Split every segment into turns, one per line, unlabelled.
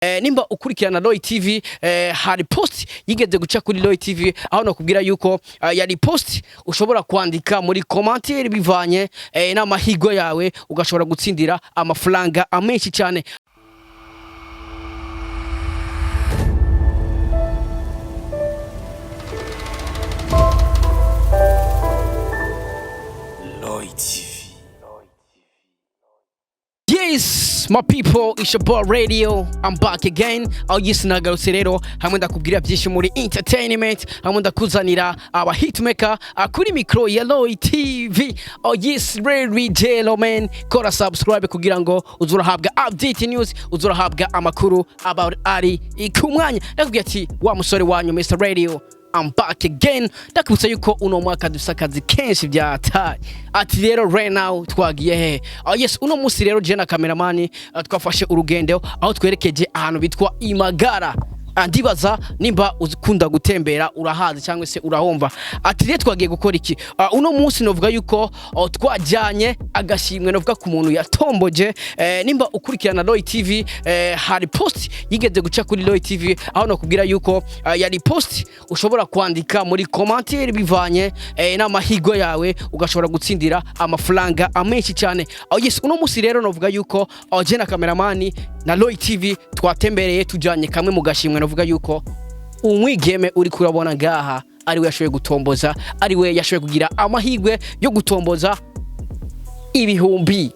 Nimba ukurikirana Roy TV hari post yigeze guca kuri Roy TV aho nakubwira yuko yari post ushobora kwandika muri commentaire bivanye n'amahigo yawe ugashobora gutsindira amafaranga amenshi cyane. Roy TV. Yes, my people, it's your boy Radio. I'm back again. Yes, nagarutse rero hamwe ndakubwira byinshi muri entertainment, hamwe ndakuzanira aba hitmaker kuri micro ya Roy TV. Yes, really gentlemen, kora subscribe kugira ngo uzurahabwa update news, uzurahabwa amakuru about ari ikumwanya. Nakubwira ati wa musore wanyu Mr Radio, I'm back again. Ndakubutsa yuko uno mwaka dusakazi kenshi byataye. Ati rero right now twagiye he. Yes, uno musi rero je na cameraman twafashe urugendo aho twerekeje ahantu bitwa Imagara. Ndibaza nimba uzikunda gutembera urahazi cyangwa se urahomba. Ati rero twagiye gukora iki? Uno munsi novuga yuko twajyanye agashimwe novuga ku muntu yatomboje. Nimba ukurikirana Roy TV hari post yigeze guca kuri Roy TV aho nakubwira yuko yari post ushobora kwandika muri commentaire bivanye n'amahigo yawe ugashobora gutsindira amafaranga amenshi cyane. Yes, uno munsi rero novuga yuko je na cameraman na Roy TV twatembereye tujanye kamwe mu gashimwe novuga yuko umwigeme uri kurabona ngaha ari we yashoboye gutomboza, ari we yashoboye kugira amahigwe yo gutomboza ibihumbi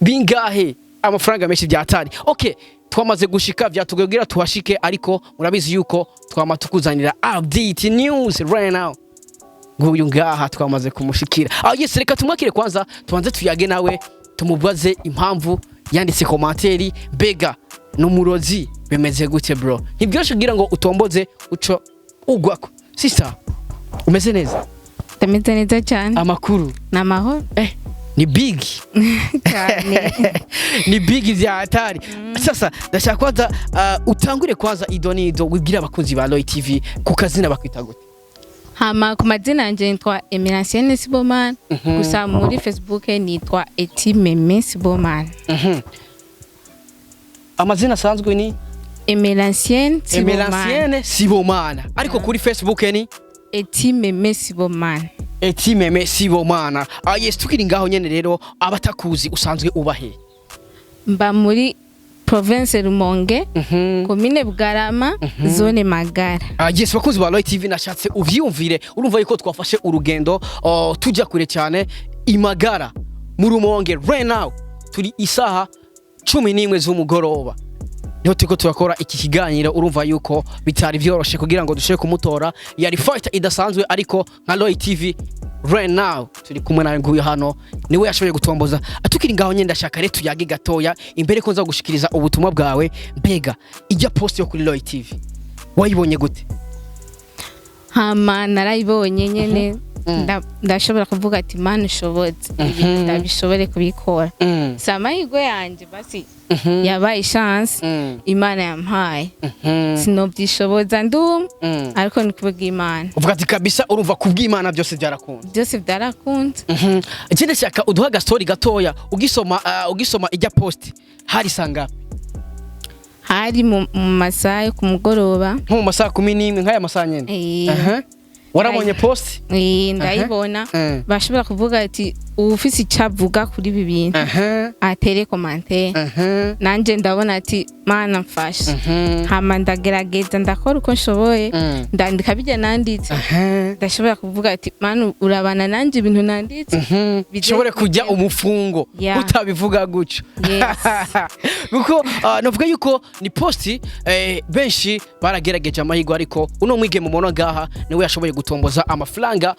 bingahe amafaranga menshi byatari. Okay, twamaze gushika byatugira tuhashike, ariko murabizi yuko twamatukuzanira update news right now. Nguyu ngaha twamaze kumushikira. Yes, reka tumwakire kwanza tubanze tuyage nawe tumubaze impamvu yanditse commentaire bega n'umurozi bemeze gute bro. Ntibyoshe kugira ngo utomboze uco ugwako. Sister, umeze neza?
Tameze neza cyane.
Amakuru
namahoro?
Ni big
cyane.
Ni big vya hatari. Sasa ndashaka kwanza utangure kwanza idonido wibwira abakunzi ba Roy TV ku kazina bakwita gute?
Hama ku mazina yanje nitwa Emeransienne Sibomana. Gusa muri Facebook nitwa Etimeme Sibomana.
Amazina asanzwe ni
Emeransienne Sibomana.
Emeransienne Sibomana. Ariko kuri Facebook ni
Etimeme Sibomana.
Etimeme Sibomana. Yes, tukiri ngaho nyene rero abatakuzi usanzwe ubahe?
Mba muri province Rumonge, commune Bugarama, zone Magara.
Yes, bakunzi ba Roy TV nashatse uvyumvire, urumva yuko twafashe urugendo tujya kure cyane Imagara mu Rumonge. Right now turi isaha 11 z'umugoroba. Niho tuko turakora iki kiganiro, urumva yuko bitari byoroshe kugira ngo dusheke kumutora. Yari fighter idasanzwe, ariko nka Roy TV right now turi kumwe nawe nguyu hano niwe yashoboye gutomboza. Atukiri ngaho nyenda shaka rero tuyage gatoya imbere ko nza gushikiriza ubutumwa bwawe. Mbega ijya post yo kuri Roy TV wayibonye gute?
Hama narayibonye nyene. Ndashobora kuvuga ati man ushobotse ndabishobore kubikora. Samahigo yanje basi yabaye chance Imana yampaye. Sinobyishoboza ndum ariko nikuvuga Imana.
Uvuga ati kabisa urumva kubw'Imana byose byarakunze.
Byose byarakunze.
Ikindi cyaka uduha gastori gatoya ugisoma ijya post hari sanga
hari mu masaha ku mugoroba
nko mu masaha 11 nkaya masaha nyene. Warabonye post?
Ndayibona. Bashobora kuvuga ati ufise icavuga kuri ibi bintu atere commentaire. Nanje ndabona ati mana mfasha. Hama ndagerageza ndakora uko nshoboye, ndandika bijya nanditse. Ndashobora kuvuga ati mana urabana nanje ibintu nanditse
bishobore kujya umufungo utabivuga guco. Kuko novuga yuko ni post benshi baragerageje amahigo, ariko uno mwige mu mono gaha niwe yashoboye gutomboza amafaranga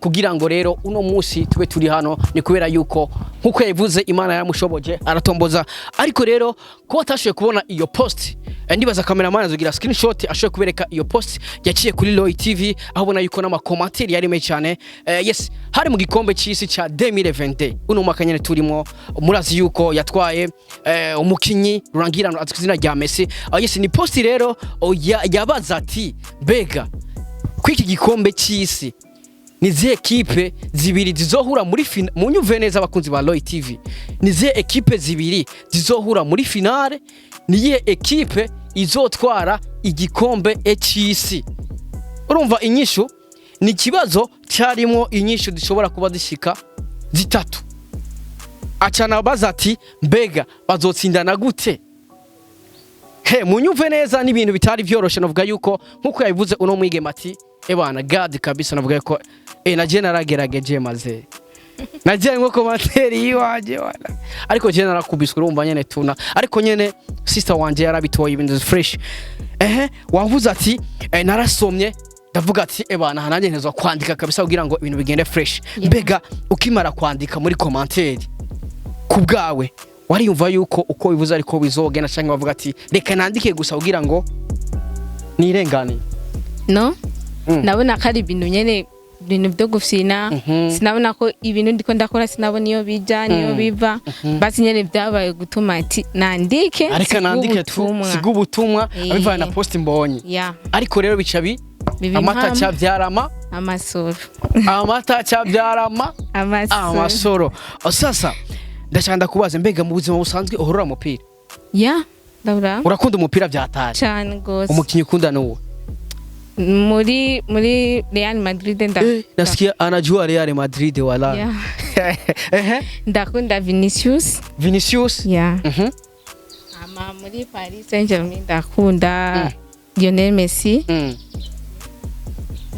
kugira ngo rero uno munsi tube turi hano. Ni kubera yuko nkuko yavuze Imana yamushoboje aratomboza. Ariko rero ko atashoboye kubona iyo post, ndibaza cameraman azogira screenshot ashoboye kubereka iyo post yaciye kuri Roy TV aho bona yuko n'ama commentaire yari me cyane. Yes, hari mu gikombe cy'isi cha 2020 uno mwaka nyene turimo. Murazi yuko yatwaye umukinyi rurangirano azikizina rya Messi. Yes, ni post rero yabaza ati bega kwiki gikombe cy'isi nizihe ekipe zibiri zizohura muri mu nyuve neza abakunzi ba Roy TV, nizihe ekipe zibiri zizohura muri finale, niyihe ekipe izotwara igikombe c'isi. Urumva inyishu ni ikibazo cyarimo inyishu zishobora kuba zishika zitatu. Acana baza ati mbega bazotsindana gute? Munyumve neza n'ibintu bitari byoroshe, navuga yuko nkuko yabivuze uno mwigema ati ebana God kabisa, navuga ko naje naragerageje maze naje nko komateri yiwaje wala, ariko je narakubiswe urumva nyene tuna, ariko nyene sister wanje yarabitoye ibintu fresh. Wavuze ati narasomye ndavuga ati ebana hananye ntezo kwandika kabisa kugira ngo ibintu bigende fresh. Mbega ukimara kwandika muri komateri kubgawe wariyumva yuko uko bivuze ariko bizogena cyangwa bavuga ati reka nandike gusa kugira ngo nirengane?
No, nabona kari ibintu nyene, ibintu byo gufina, sinabona ko ibintu ndiko ndakora, sinabona iyo bija niyo biva, basi nyene byabaye gutuma ati nandike,
ariko nandike tu sigubutumwa abivaye na post mbonye. Ariko rero bica amata cyavyarama
amasoro
amata cyavyarama amasoro. Sasa ndashaka kubaza, mbega mu buzima busanzwe uhorora umupira?
Ndabura.
Urakunda umupira byataye
cyane gose?
Umukinyi ukunda nuwo?
muri Real Madrid
nasikia anajua Real Madrid wala.
Ndakunda Vinicius. Ama muri Paris Saint-Germain ndakunda Lionel Messi.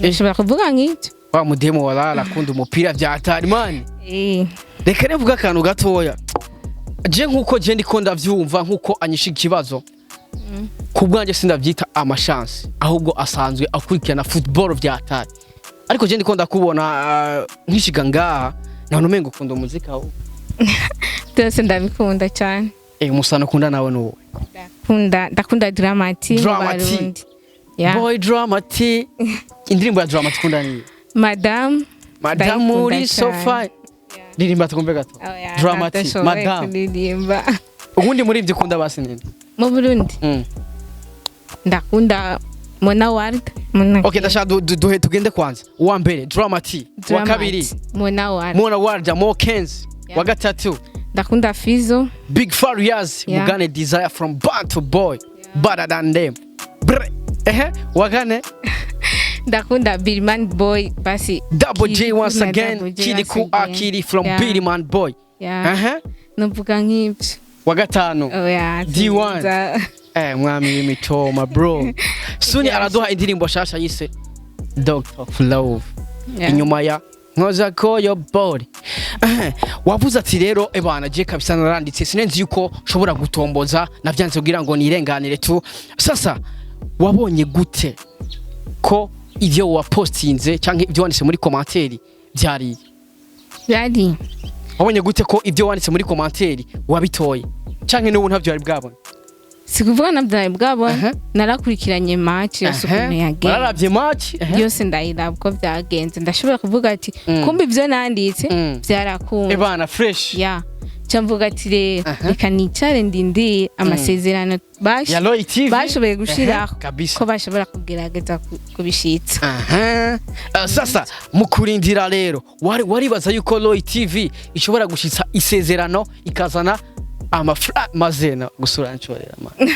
Nshobora kuvuga nk'icyo.
Wa mudemo wala arakunda umupira byatari man. Reka nevuga akantu gatoya. Je nkuko je ndiko ndavyumva nkuko anyisha ikibazo. Kubwanje sindavyita amashance, ahubwo asanzwe akurikirana football byatari. Ariko je ndiko ndakubona nkishiga ngaha none umengo ukunda umuziki aho.
Byose ndabikunda cyane.
Umusana ukunda nawe nuwe?
Ndakunda Dramati mu Barundi.
Boy Dramati. Indirimbo ya Dramati ukunda ni
Madame
uri so fine. Ririmba tukumve gato. Dramati Madame. Ubundi muri ibyo ukunda basi ninde
mu Burundi? Ndakunda Mona Ward.
Okay, ndashaka tugende kwanza. Uwa mbere Dramati, wa kabiri
Mona
Ward mo Kenz, wa gatatu
ndakunda Fizo,
Big Farias, Mugane Desire from Bad to Boy, better than them. Wa kane
ndakunda Billman Boy, basi
Double J once again, Kiriku Akiri from Billman Boy.
Nuvuga nk'ibyo.
Wa gatanu D1 mwami w'imitoma bro. Suni araduha indirimbo shasha yise Doctor of Love. Inyuma ya nkoza ko your body. Wavuze ati rero ebana je kabisa naranditse sinenzi yuko shobora gutomboza navyanze kugira ngo nirenganire tu. Sasa wabonye gute ko ivyo wapostinze canke ivyo wanditse muri komanteri byari? Wabonye gute ko ivyo wanditse muri komanteri wabitoye canke n'ubu ntavyo ari bwabona?
Sikuvuga nabyo bwabona, narakurikiranye match yose ukuntu yagenze.
Nararavye match
yose ndayiraba uko byagenze, ndashobora kuvuga ati kumbe ivyo nanditse byarakunda
ebana fresh.
Cyamvuga ati reka nicare ndindi amasezerano bashoboye gushiraho ko bashobora kugerageza kubishitsa.
Sasa mukurindira rero waribaza yuko Roy TV ishobora gushitsa isezerano ikazana amafaranga mazena gusura nchorera man?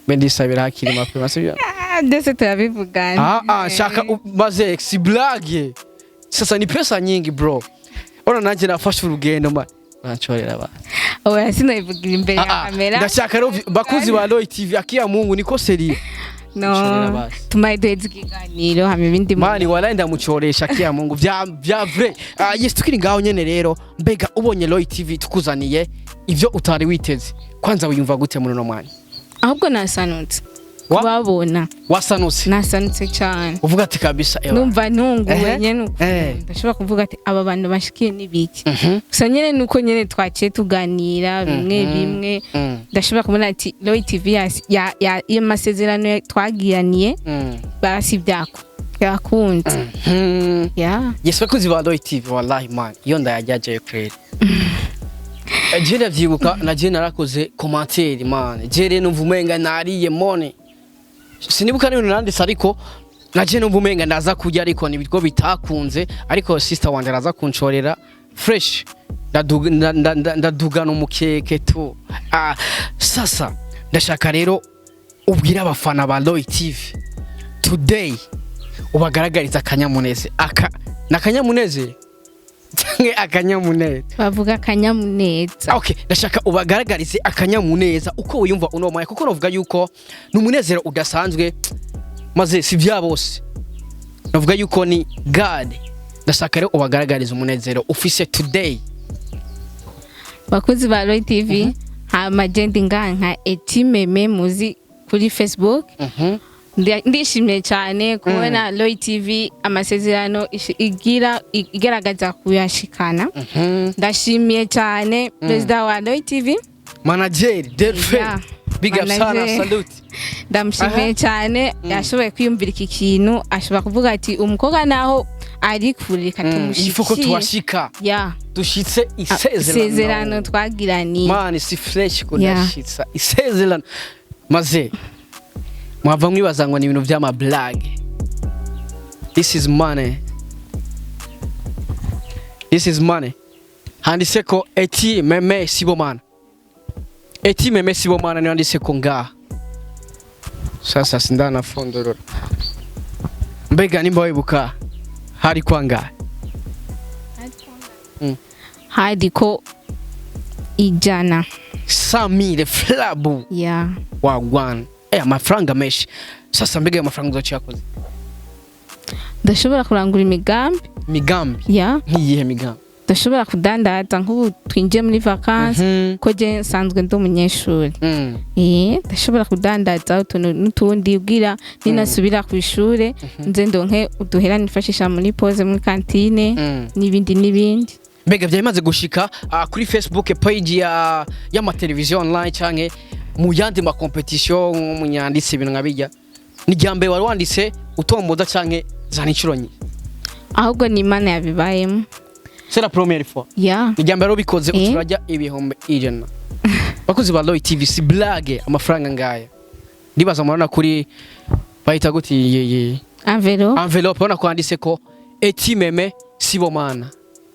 Bendisabira hakiri mapema sibyo?
Ndetse turabivugana.
Shaka maze si blague. Sasa ni pesa nyingi bro. Ona nanje nafasha urugendo man. Nchorera ba.
Oya sinayivugira imbere ya kamera.
Ndashaka rero bakuzi ba Roy TV akiya Mungu niko seri.
No. Tumaidezi kiganiro hame bindi
mani wala ndamuchoresha akiya Mungu vya vrai. Yes tukiri ngaho nyene rero, mbega ubonye Roy TV tukuzaniye ivyo utari witeze, kwanza wiyumva gute muri no mwanya?
Ahubwo nasanutse kubabona.
Wasanutse?
Nasanutse cyane.
Uvuga ati kabisa
numva ntunguwe nyene ndashobora kuvuga ati aba bantu bashikiye nibiki. Gusa nyene nuko nyene twaciye tuganira bimwe ndashobora kubona ati Roy TV ya amasezerano twagiraniye basi byako yakunze. Yes bakuzi ba Roy TV wallahi man iyo ndayajaje kweli. Jene vyibuka na jene narakoze komanteri man, jere numva umenga nariye mone, sinibuka n'ibintu nanditse ariko na jene numva umenga ndaza kurya ariko nibwo bitakunze, ariko sister wanje araza kunshorera fresh ndadugana umukeke tu. Sasa ndashaka rero
ubwira abafana ba Roy TV today ubagaragariza akanyamuneze nakanyamuneze cyangwa akanyamuneza
bavuga akanyamuneza.
Okay, ndashaka ubagaragarize akanyamuneza uko wiyumva uno mwanya kuko novuga yuko numunezero udasanzwe maze si bya bose novuga yuko ni God. Ndashaka rero ubagaragariza umunezero ufise today.
Bakozi ba Roy TV amagenda nka etimeme muzi kuri Facebook. Ndishimye cyane kubona Roy TV amasezerano igaragaza kuyashikana. Ndashimiye cyane president wa Roy TV
manager Delphi big up sana salute.
Ndamushimiye cyane yashoboye kwiyumvira iki kintu ashobora kuvuga ati umukobwa naho ari kure katumushiki
ifuko tuwashika dushitse isezerano
twagiraniye
man si fresh kudashitsa isezerano maze mwava mwibaza ngo ni ibintu by'ama blag. This is money handise ko eti meme sibomana ni handise ko nga sasa sindana fondorora mbega nimba wibuka hari kwanga
hadi ko ijana
samire flabu wagwan amafaranga menshi. Sasa mbega amafaranga uzaciyakoze
ndashobora kurangura imigambi
nk'iyihe migambi
ndashobora kudandaza nk'ubu twinjiye muri vacances ko je nsanzwe ndi umunyeshuri ndashobora kudandaza utuntu n'utundi ubwira ninasubira ku ishure nze ndonke uduhera nifashisha muri pause muri kantine n'ibindi.
Mbega byamaze gushika kuri Facebook page ya television online canke mu yandi ma competition nk'umunyanditsi ibintu nkabijya ni jambe wari wanditse utomboza canke zanicuronye
ahubwo ni Imana yabibayemo.
C'est la première fois. Ni jambe ro bikoze uturajya ibihombe ijana. Bakozi ba Roy TV si blague amafaranga ngaya. Ndibaza murana kuri bayita guti envelope ona kwanditse ko etimeme sibomana.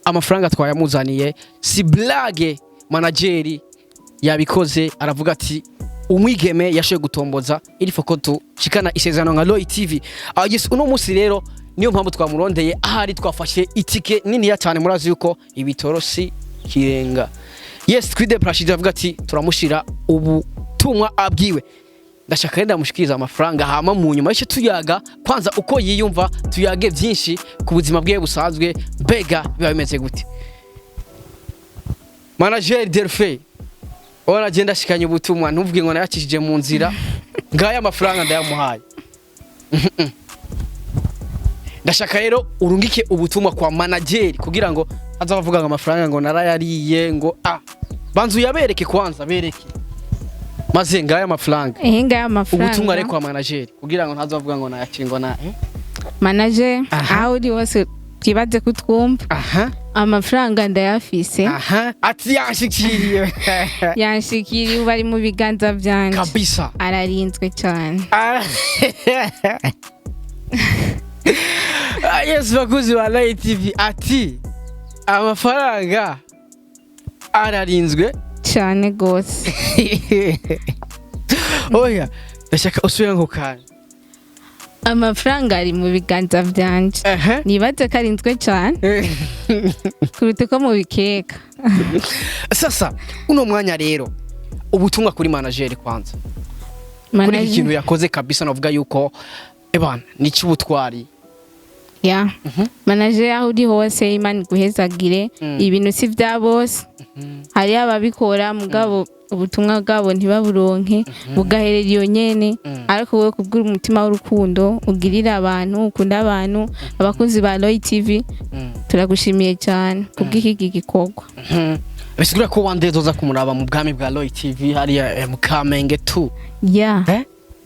Amafaranga twayamuzaniye si blague. Manageri yabikoze aravuga ati umwigeme yashoye gutomboza iri fokoto shikana isezerano nka Roy TV. Yes, uno musi rero niyo mpamvu twamurondeye ahari twafashe itike nini ya cyane murazi yuko ibitorosi kirenga. Yes, twide prashije avuga ati turamushira ubutumwa abwiwe. Ndashaka renda mushikiriza amafaranga hama mu nyuma y'icyo tuyaga kwanza uko yiyumva tuyage byinshi ku buzima bwe busanzwe mbega biba bimeze gute. Manager Delphi ora agenda shikanye ubutumwa ntuvuge ngo nayakishije mu nzira ngaya amafaranga ndayamuhaye. Ndashaka rero urungike ubutumwa kwa manager kugira ngo azavuga ngo amafaranga ngo narayariye ngo banzu yabereke kwanza bereke maze ngaya amafaranga ubutumwa reko kwa manager kugira ngo ntazavuga ngo nayakingwa na
manager aho uri wose twibaze kutwumva amafaranga ndayafise
ati
yanshikiriye bari mu biganza byanje
kabisa
ararinzwe cyane.
Yes, bakuzi ba Roy TV ati amafaranga ararinzwe
cyane gose.
Oya ndashaka usubira ngo kane
amafaranga ari mu biganza byanje nibaze karinzwe cyane kuruta ko mu bikeka.
Sasa uno mwanya rero ubutumwa kuri manager kwanza kuri ikintu yakoze kabisa navuga yuko ebana ni cy'ubutwari
manager aho uri hose Imana guhezagire ibintu si bya bose hari ababikora mugabo ubutumwa bwabo ntibaburonke bugaherera iyo nyene ariko wowe kubwira umutima w'urukundo ugirira abantu ukunda abantu abakunzi ba Roy TV turagushimiye cyane kubw'iki gikorwa.
Bisigura ko wande zoza kumuraba mu bwami bwa Roy TV hariya Mukamenge 2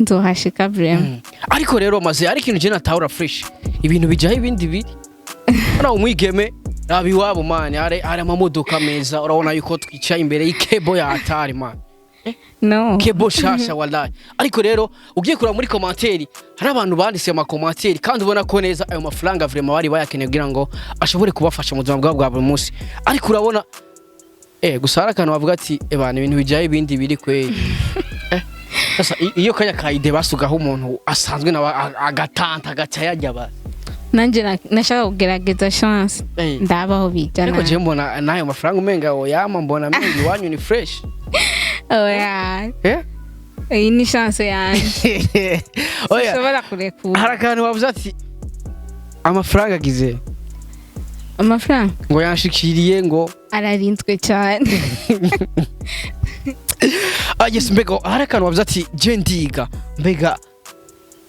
nzohashika vraiment.
Ariko rero maze ari ikintu je natahura fresh ibintu bijaho ibindi biri ana umwigeme rabi wabo man ari amamodoka meza urabona yuko twicaye imbere y'ikebo ya hatari man kebo shasha wallahi. Ariko rero ugiye kura muri commentaire hari abantu banditse ama commentaire kandi ubona ko neza ayo mafaranga vraiment bari bayakeneye kugira ngo ashobore kubafasha mu buzima bwabo bwa buri munsi. Ariko urabona gusa harakantu bavuga ati ebana ibintu bijaho ibindi biri kweli Sasa iyo kanya kaide basugaho umuntu asanzwe na agatanta agaca yajya ba.
Nanje nashaka kugerageza chance ndabaho bijana.
Ariko je mbona nayo mafaranga umenga yama mbona mengi wanyu ni fresh.
Oya. Iyi ni chance yanjye.
Oya.
Sobala kurekura.
Harakantu wavuze ati amafaranga gize.
Amafaranga
ngo yanshikiriye ngo
ararinzwe cyane.
Yes, mbega harakantu wavuze ati je ndiga mbega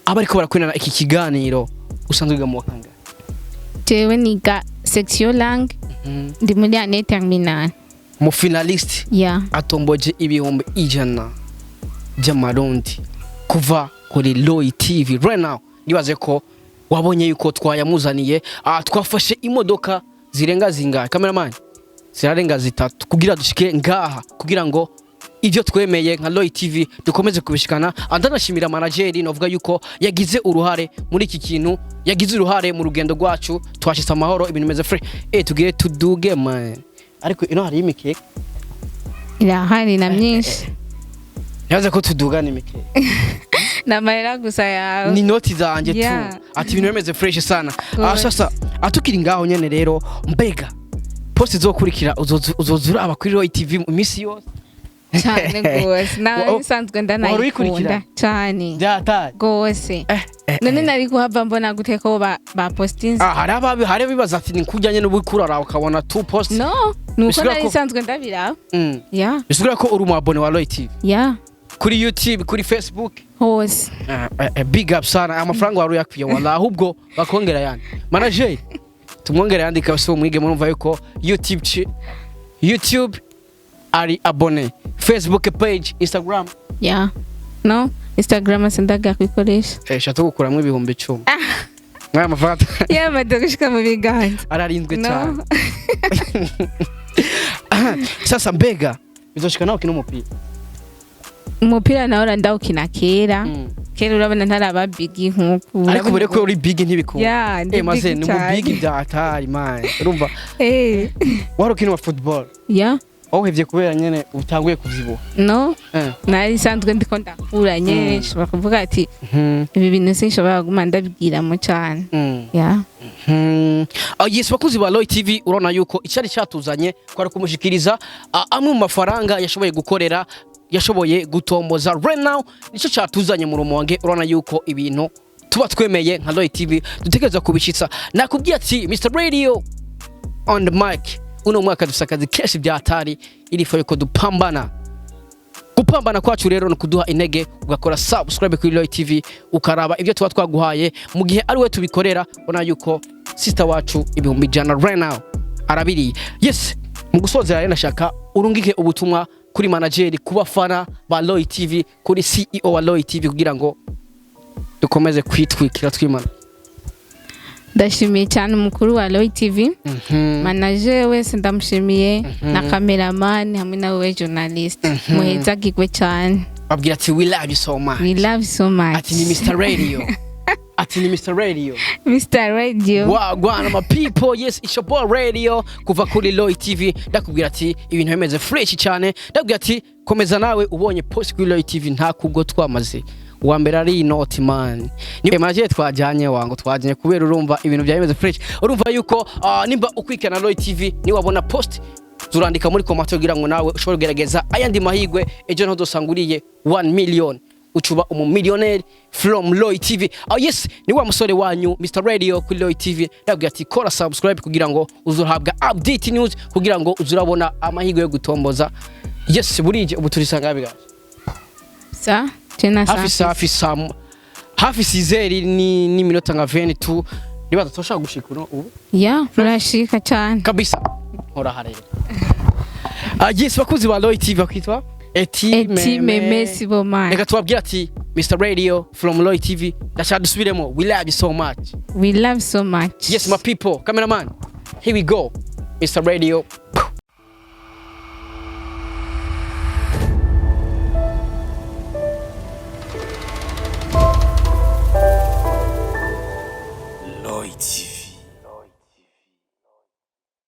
abariko barakwinana iki kiganiro usanzwe ga mwakanga.
Jewe niga section langue ndi muri année terminale.
Mu finalist atomboje ibihumbi 100 by'amarundi kuva kuri Loy TV right now. Nibaze ko wabonye yuko twayamuzaniye twafashe imodoka zirenga zingahe cameraman? Zirarenga 3 kugira dushike ngaha kugira ngo ivyo twemeye nka Loy TV dukomeze kubishikana. Andanashimira manageri novuga yuko yagize uruhare muri iki kintu, yagize uruhare mu rugendo rwacu twashitse amahoro ibintu meze free. Tugiye tuduge man. Ariko ino hari imikeke
irahari na myinshi.
Yaze ko tudugana imikeke
na mahera gusa yawe
ni noti zanje tu ati ibintu bimeze fresh sana. Sasa atukiri ngaho nyene rero mbega post zokurikira uzozura abakuri Loy TV mu misi yose
cyane gose nawe bisanzwe ndanayikunda cyane gose. None nari kuhava mbona guteko ba postinze
hari bibaza ati nikujyanye n'ubukurara ukabona 2 post.
No nuko nari bisanzwe ndabira
bisubira ko uri mu abone wa Loy TV kuri YouTube kuri Facebook
hose.
Big up sana. Amafaranga waru yakwiye wala ahubwo bakongera yani manager tumwongera yandika bose umwige murumva yuko YouTube ari abone, Facebook page, Instagram
no Instagram sendaga kwikoresha
shato gukuramwe ibihumbi 10 mwa mafata
madogushika mu biganza
ararinzwe cyane. Sasa mbega bizoshika nawe kino
umupira nawe urandawukina kera urabona ntaraba big nkuko
ariko bure ko uri big ntibikunda maze ni mu big bya atari man urumva warukina wa football uhevye kubera nyene utanguye kuvyibuha.
No nari sanzwe ndiko ndakura nyene shobora kuvuga ati ibi bintu sinshobora guma ndabwira mu cyane.
Yes, bakuzi ba Loy TV urona yuko icyari cyatuzanye kwari kumushikiriza amwe mu mafaranga yashoboye gukorera, yashoboye gutomboza right now nico cyatuzanye mu rumonge. Urona yuko ibintu tuba twemeye nka Loy TV dutekereza kubishitsa. Nakubwiye ati Mr Radio on the mic uno mwaka dusakazi keshi bya atari ilifo yuko dupambana. Gupambana kwacu rero no kuduha intege ugakora subscribe kuri Loy TV ukaraba ibyo tuba twaguhaye mu gihe ari we tubikorera. Ona yuko sister wacu ibihumbi 100 right now arabiri. Yes, mu gusozera rero nashaka urungike ubutumwa kuri manageri kubafana ba Loy TV kuri CEO wa Loy TV kugira ngo dukomeze kwitwikira twimana.
Ndashimiye cyane umukuru wa Loy TV, manager wese ndamushimiye na cameraman hamwe na we journalist. Muheza gigwe cyane.
Babwira ati we love you so much.
We love you so much.
Ati ni Mr Radio. Ati ni Mr Radio.
Mr Radio.
Gwana my people, yes it's your boy Radio kuva kuri Loy TV. Ndakubwira ati ibintu bimeze fresh cyane. Ndakubwira ati komeza nawe ubonye post kuri Loy TV nta kubwo twamaze. Uwambere ari inoti man. Ni maje twajanye wango twajanye kubera urumva ibintu byameze fresh. Urumva yuko nimba ukwikana Loy TV ni wabona post turandika muri comment kugira ngo nawe ushobora kugerageza ayandi mahigwe ejo nto dosanguriye 1 million ucuba umumillionaire from Loy TV. Yes, ni wa musore wanyu Mr Radio kuri Loy TV. Ndabwiye ati kora subscribe kugira ngo uzohabwa update news kugira ngo uzurabona amahigwe yo gutomboza. Yes, burije ubu turisanga bigaje.
Sa
hafi sizeri ni minota nka 22 nibaza toshaka gushikura ubu
urashika cyane
kabisa hora harera. Yes, bakuzi ba Loy TV bakitwa
Messi bomani.
Reka tubabwira ati Mr Radio from Loy TV ndashaka dusubiremo we love you so much.
We love so much.
Yes my people, cameraman here we go Mr Radio.